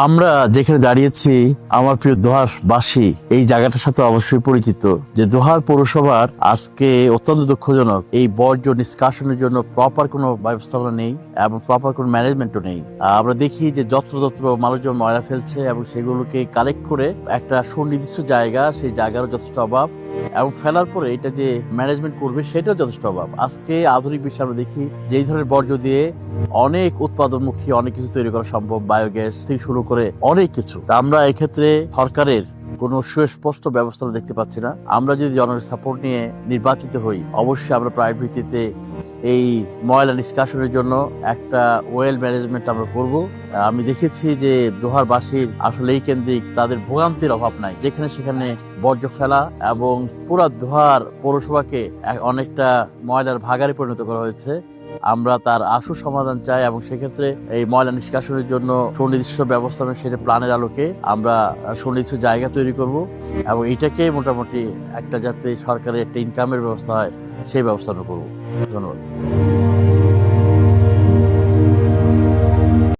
আমরা যেখানে দাঁড়িয়েছি, আমার প্রিয় দোহারবাসী এই জায়গাটার সাথে অবশ্যই পরিচিত যে দোহার পৌরসভার আজকে অত্যন্ত দুঃখজনক এই বর্জ্য নিষ্কাশনের জন্য প্রপার কোনো ব্যবস্থাপনা নেই এবং প্রপার কোনো ম্যানেজমেন্টও নেই। আমরা দেখি যে যত্রতত্র মানুষজন ময়লা ফেলছে এবং সেগুলোকে কালেক্ট করে একটা সুনির্দিষ্ট জায়গা, সেই জায়গারও যথেষ্ট অভাব এবং ফেলার পরে এটা যে ম্যানেজমেন্ট করবে সেটাও যথেষ্ট অভাব। আজকে আধুনিক বিশ্বে আমরা দেখি যে এই ধরনের বর্জ্য দিয়ে অনেক উৎপাদনমুখী অনেক কিছু তৈরি করা সম্ভব, বায়োগ্যাস থেকে শুরু করে অনেক কিছু। তা আমরা এক্ষেত্রে সরকারের কোনো সুস্পষ্ট ব্যবস্থা দেখতে পাচ্ছি না। আমরা যদি জনগণের সাপোর্ট নিয়ে নির্বাচিত হই, অবশ্যই আমরা প্রাইভেট ভিত্তিতে এই ময়লা নিষ্কাশনের জন্য একটা ওয়েল ম্যানেজমেন্ট আমরা করব। আমি দেখেছি যে দোহারবাসীর আসলে এই কেন্দ্রিক তাদের ভোগান্তির অভাব নাই, যেখানে সেখানে বর্জ্য ফেলা এবং পুরা দোহার পৌরসভাকে অনেকটা ময়লার ভাগারে পরিণত করা হয়েছে। আমরা তার আশু সমাধান চাই এবং সেক্ষেত্রে এই ময়লা নিষ্কাশনের জন্য সুনির্দিষ্ট ব্যবস্থা, সেটা প্ল্যানের আলোকে আমরা সুনির্দিষ্ট জায়গা তৈরি করব এবং এটাকে মোটামুটি একটা যাতে সরকারের একটা ইনকামের ব্যবস্থা হয় সেই ব্যবস্থা আমরা করবো। ধন্যবাদ।